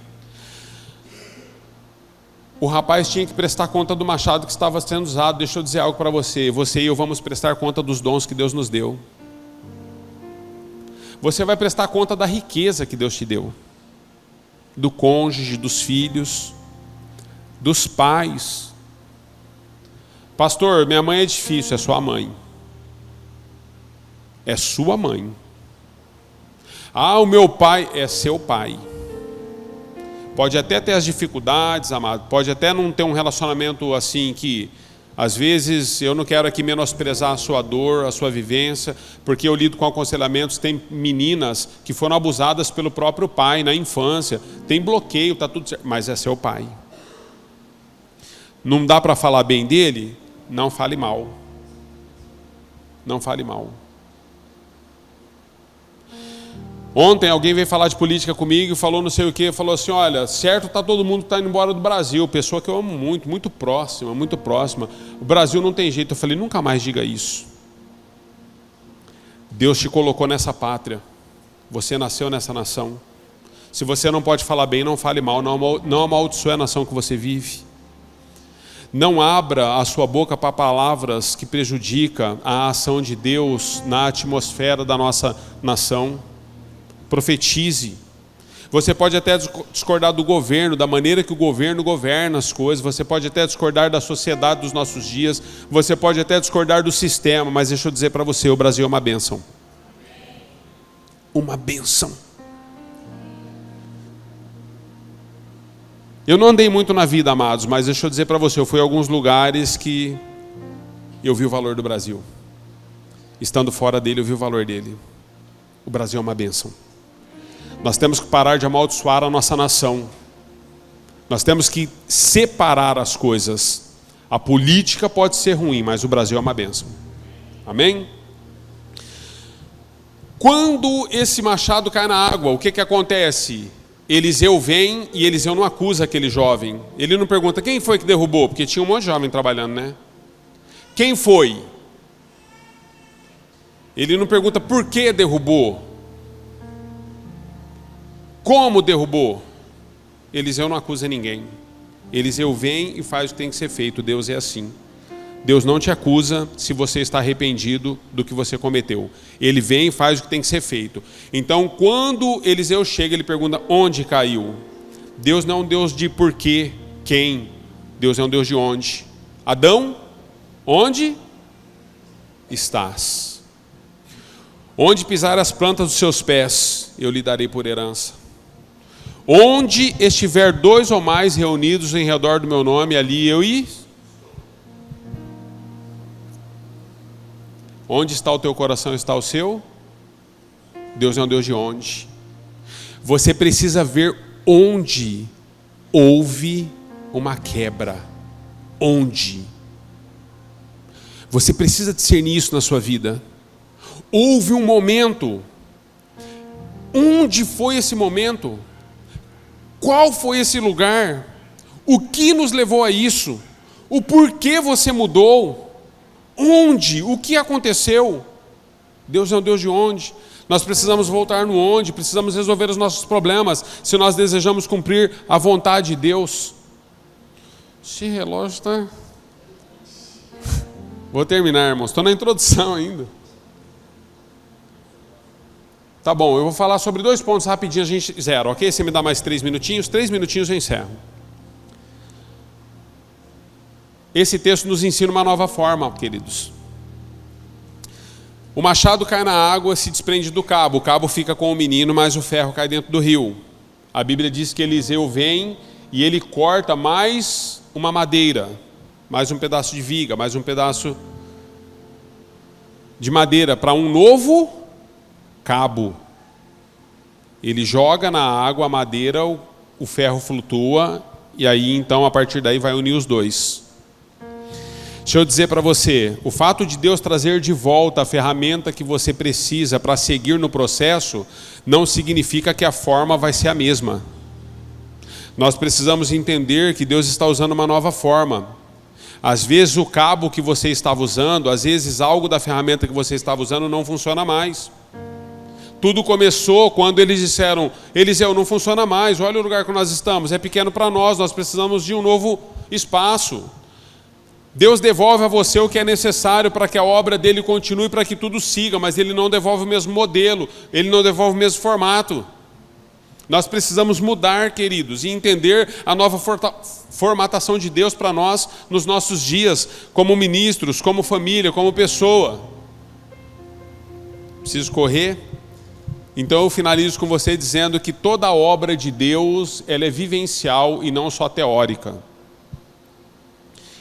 O rapaz tinha que prestar conta do machado que estava sendo usado. Deixa eu dizer algo para você. Você e eu vamos prestar conta dos dons que Deus nos deu. Você vai prestar conta da riqueza que Deus te deu. Do cônjuge, dos filhos, dos pais. Pastor, minha mãe é difícil. É sua mãe. É sua mãe. Ah, o meu pai é seu pai. Pode até ter as dificuldades, amado. Pode até não ter um relacionamento assim que, às vezes, eu não quero aqui menosprezar a sua dor, a sua vivência, porque eu lido com aconselhamentos. Tem meninas que foram abusadas pelo próprio pai na infância. Tem bloqueio, está tudo certo. Mas é seu pai. Não dá para falar bem dele? Não fale mal. Não fale mal. Ontem alguém veio falar de política comigo e falou não sei o que, falou assim: olha, certo, está todo mundo que está indo embora do Brasil, pessoa que eu amo muito, muito próxima, o Brasil não tem jeito. Eu falei: nunca mais diga isso. Deus te colocou nessa pátria, você nasceu nessa nação. Se você não pode falar bem, não fale mal, não amaldiçoe a nação que você vive. Não abra a sua boca para palavras que prejudicam a ação de Deus na atmosfera da nossa nação. Profetize. Você pode até discordar do governo, da maneira que o governo governa as coisas. Você pode até discordar da sociedade dos nossos dias. Você pode até discordar do sistema. Mas deixa eu dizer para você, o Brasil é uma bênção. Uma bênção. Eu não andei muito na vida, amados, mas deixa eu dizer para você, eu fui a alguns lugares que eu vi o valor do Brasil. Estando fora dele, eu vi o valor dele. O Brasil é uma bênção. Nós temos que parar de amaldiçoar a nossa nação. Nós temos que separar as coisas. A política pode ser ruim, mas o Brasil é uma bênção. Amém? Quando esse machado cai na água, o que acontece? Eliseu vem e Eliseu não acusa aquele jovem. Ele não pergunta quem foi que derrubou, porque tinha um monte de jovem trabalhando, né? Quem foi? Ele não pergunta por que derrubou. Como derrubou? Eliseu não acusa ninguém. Eliseu vem e faz o que tem que ser feito. Deus é assim. Deus não te acusa se você está arrependido do que você cometeu. Ele vem e faz o que tem que ser feito. Então, quando Eliseu chega, ele pergunta onde caiu. Deus não é um Deus de porquê, quem. Deus é um Deus de onde. Adão, onde estás? Onde pisar as plantas dos seus pés, eu lhe darei por herança. Onde estiver 2 ou mais reunidos em redor do meu nome, ali eu Onde está o teu coração, está o seu? Deus é um Deus de onde. Você precisa ver onde houve uma quebra. Onde? Você precisa discernir isso na sua vida. Houve um momento. Onde foi esse momento? Qual foi esse lugar? O que nos levou a isso? O porquê você mudou? Onde? O que aconteceu? Deus é um Deus de onde? Nós precisamos voltar no onde, precisamos resolver os nossos problemas, se nós desejamos cumprir a vontade de Deus. Esse relógio está... Vou terminar, irmãos, estou na introdução ainda. Tá bom, eu vou falar sobre 2 pontos rapidinho, a gente zero, ok? Você me dá mais 3 minutinhos? 3 minutinhos eu encerro. Esse texto nos ensina uma nova forma, queridos. O machado cai na água, se desprende do cabo. O cabo fica com o menino, mas o ferro cai dentro do rio. A Bíblia diz que Eliseu vem e ele corta mais uma madeira, mais um pedaço de viga, mais um pedaço de madeira para um novo cabo. Ele joga na água a madeira, o ferro flutua e aí então a partir daí vai unir os dois. Deixa eu dizer para você, o fato de Deus trazer de volta a ferramenta que você precisa para seguir no processo, não significa que a forma vai ser a mesma. Nós precisamos entender que Deus está usando uma nova forma. Às vezes o cabo que você estava usando, às vezes algo da ferramenta que você estava usando não funciona mais. Tudo começou quando eles disseram, Eliseu, não funciona mais, olha o lugar que nós estamos, é pequeno para nós precisamos de um novo espaço. Deus devolve a você o que é necessário para que a obra dele continue, para que tudo siga, mas ele não devolve o mesmo modelo, ele não devolve o mesmo formato. Nós precisamos mudar, queridos, e entender a nova formatação de Deus para nós nos nossos dias, como ministros, como família, como pessoa. Preciso correr? Então eu finalizo com você dizendo que toda a obra de Deus, ela é vivencial e não só teórica.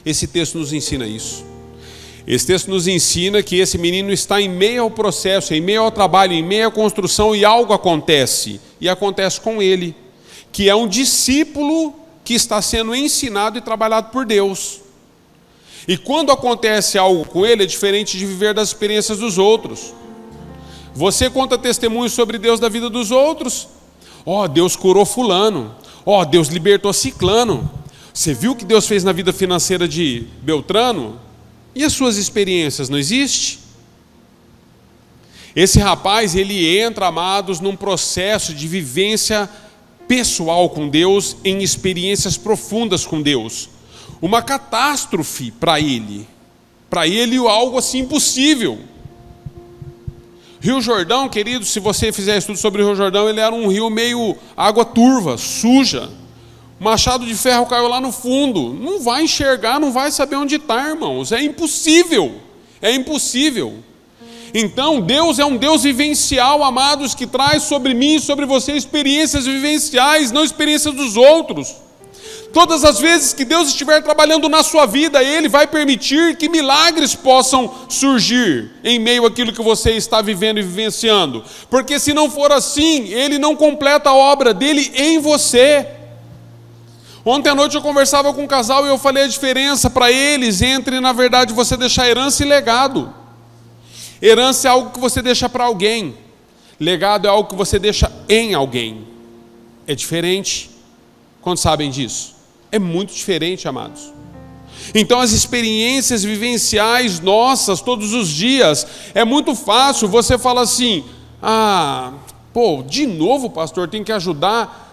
Esse texto nos ensina isso. Esse texto nos ensina que esse menino está em meio ao processo, em meio ao trabalho, em meio à construção e algo acontece. E acontece com ele, que é um discípulo que está sendo ensinado e trabalhado por Deus. E quando acontece algo com ele, é diferente de viver das experiências dos outros. Você conta testemunhos sobre Deus da vida dos outros. Deus curou fulano. Deus libertou ciclano. Você viu o que Deus fez na vida financeira de Beltrano? E as suas experiências, não existe? Esse rapaz, ele entra, amados, num processo de vivência pessoal com Deus, em experiências profundas com Deus. Uma catástrofe para ele. Para ele, algo assim impossível. Rio Jordão, querido, se você fizer estudo sobre o Rio Jordão, ele era um rio meio água turva, suja. O machado de ferro caiu lá no fundo. Não vai enxergar, não vai saber onde está, irmãos. É impossível. É impossível. Então, Deus é um Deus vivencial, amados, que traz sobre mim e sobre você experiências vivenciais, não experiências dos outros. Todas as vezes que Deus estiver trabalhando na sua vida, Ele vai permitir que milagres possam surgir em meio àquilo que você está vivendo e vivenciando. Porque se não for assim, Ele não completa a obra dEle em você. Ontem à noite eu conversava com um casal e eu falei a diferença para eles entre, na verdade, você deixar herança e legado. Herança é algo que você deixa para alguém. Legado é algo que você deixa em alguém. É diferente. Quantos sabem disso? É muito diferente, amados. Então as experiências vivenciais nossas todos os dias, é muito fácil você falar assim, de novo pastor, tem que ajudar.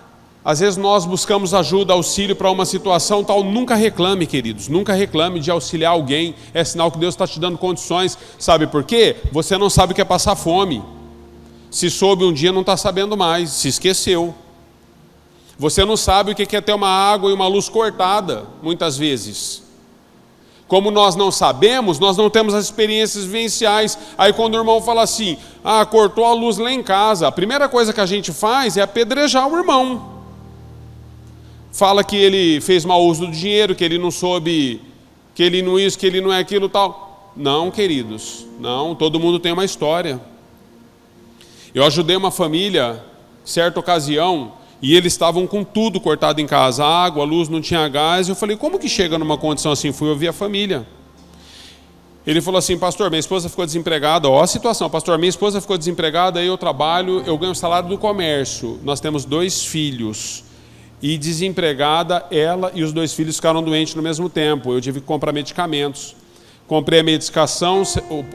Às vezes nós buscamos ajuda, auxílio para uma situação tal. Nunca reclame, queridos, nunca reclame de auxiliar alguém. É sinal que Deus está te dando condições. Sabe por quê? Você não sabe o que é passar fome. Se soube um dia, não está sabendo mais, se esqueceu. Você não sabe o que é ter uma água e uma luz cortada, muitas vezes. Como nós não sabemos, nós não temos as experiências vivenciais. Aí quando o irmão fala assim, cortou a luz lá em casa, a primeira coisa que a gente faz é apedrejar o irmão. Fala que ele fez mau uso do dinheiro, que ele não soube, que ele não isso, que ele não é aquilo tal. Não, queridos, não, todo mundo tem uma história. Eu ajudei uma família, certa ocasião, e eles estavam com tudo cortado em casa, a água, a luz, não tinha gás. Eu falei, como que chega numa condição assim? Fui ouvir a família. Ele falou assim, pastor, minha esposa ficou desempregada. Ó a situação, pastor, minha esposa ficou desempregada, aí eu trabalho, eu ganho o salário do comércio. Nós temos 2 filhos. E desempregada, ela e os 2 filhos ficaram doentes no mesmo tempo. Eu tive que comprar medicamentos. Comprei a medicação,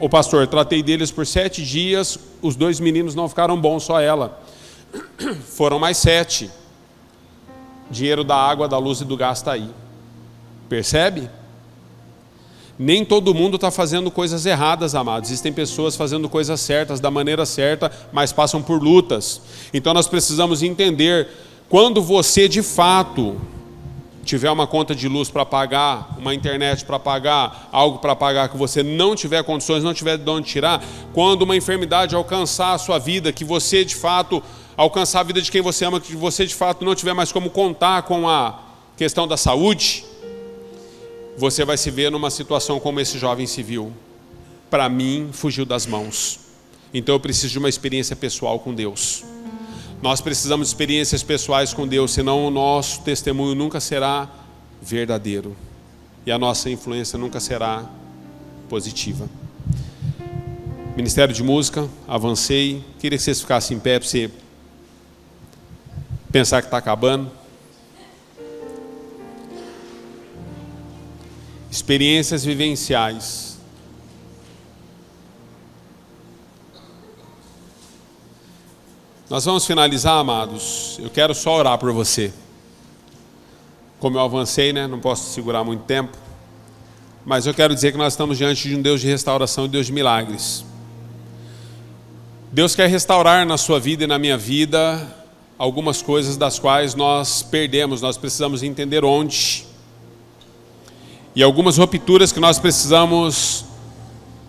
o pastor, tratei deles por 7 dias. Os 2 meninos não ficaram bons, só ela. Foram mais 7. Dinheiro da água, da luz e do gás está aí. Percebe? Nem todo mundo está fazendo coisas erradas, amados. Existem pessoas fazendo coisas certas, da maneira certa, mas passam por lutas. Então nós precisamos entender, quando você de fato tiver uma conta de luz para pagar, uma internet para pagar, algo para pagar que você não tiver condições, não tiver de onde tirar, quando uma enfermidade alcançar a sua vida, que você de fato alcançar a vida de quem você ama, que você de fato não tiver mais como contar com a questão da saúde, você vai se ver numa situação como esse jovem se viu. Para mim, fugiu das mãos. Então eu preciso de uma experiência pessoal com Deus. Nós precisamos de experiências pessoais com Deus, senão o nosso testemunho nunca será verdadeiro. E a nossa influência nunca será positiva. Ministério de Música, avancei. Queria que vocês ficassem em pé para você pensar que está acabando. Experiências vivenciais. Nós vamos finalizar, amados. Eu quero só orar por você. Como eu avancei, né? Não posso segurar muito tempo. Mas eu quero dizer que nós estamos diante de um Deus de restauração e Deus de milagres. Deus quer restaurar na sua vida e na minha vida algumas coisas das quais nós perdemos. Nós precisamos entender onde. E algumas rupturas que nós precisamos,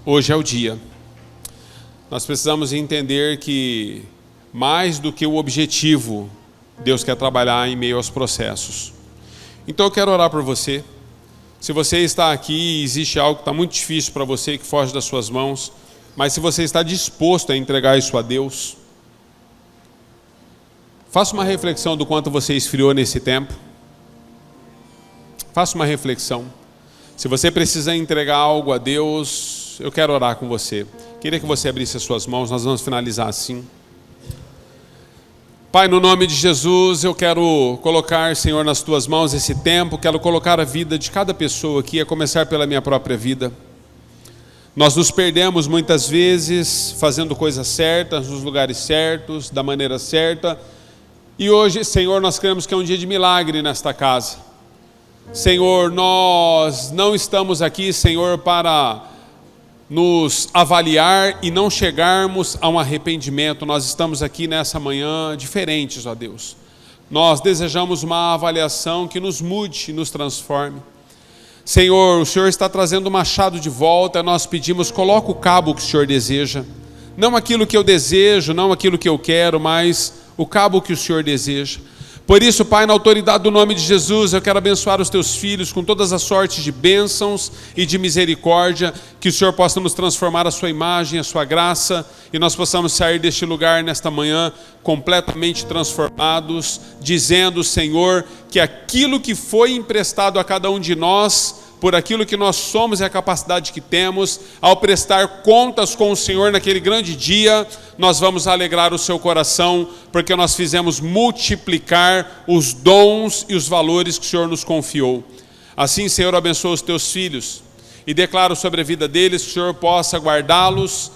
hoje é o dia. Nós precisamos entender que mais do que o objetivo, Deus quer trabalhar em meio aos processos. Então eu quero orar por você. Se você está aqui e existe algo que está muito difícil para você, que foge das suas mãos, mas se você está disposto a entregar isso a Deus, faça uma reflexão do quanto você esfriou nesse tempo. Faça uma reflexão. Se você precisa entregar algo a Deus, eu quero orar com você. Queria que você abrisse as suas mãos, nós vamos finalizar assim. Pai, no nome de Jesus, eu quero colocar, Senhor, nas Tuas mãos esse tempo, quero colocar a vida de cada pessoa aqui, a começar pela minha própria vida. Nós nos perdemos muitas vezes fazendo coisas certas, nos lugares certos, da maneira certa, e hoje, Senhor, nós cremos que é um dia de milagre nesta casa. Senhor, nós não estamos aqui, Senhor, para nos avaliar e não chegarmos a um arrependimento. Nós estamos aqui nessa manhã diferentes, ó Deus. Nós desejamos uma avaliação que nos mude, nos transforme. Senhor, o Senhor está trazendo o machado de volta, nós pedimos, coloca o cabo que o Senhor deseja. Não aquilo que eu desejo, não aquilo que eu quero, mas o cabo que o Senhor deseja. Por isso, Pai, na autoridade do nome de Jesus, eu quero abençoar os teus filhos com todas as sortes de bênçãos e de misericórdia, que o Senhor possa nos transformar a sua imagem, a sua graça, e nós possamos sair deste lugar nesta manhã completamente transformados, dizendo, Senhor, que aquilo que foi emprestado a cada um de nós, por aquilo que nós somos e a capacidade que temos, ao prestar contas com o Senhor naquele grande dia, nós vamos alegrar o seu coração, porque nós fizemos multiplicar os dons e os valores que o Senhor nos confiou. Assim, Senhor, abençoa os teus filhos e declaro sobre a vida deles que o Senhor possa guardá-los,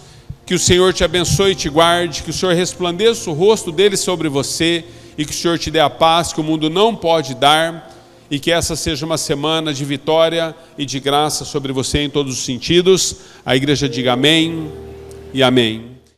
que o Senhor te abençoe e te guarde, que o Senhor resplandeça o rosto deles sobre você e que o Senhor te dê a paz que o mundo não pode dar, e que essa seja uma semana de vitória e de graça sobre você em todos os sentidos. A igreja diga amém e amém.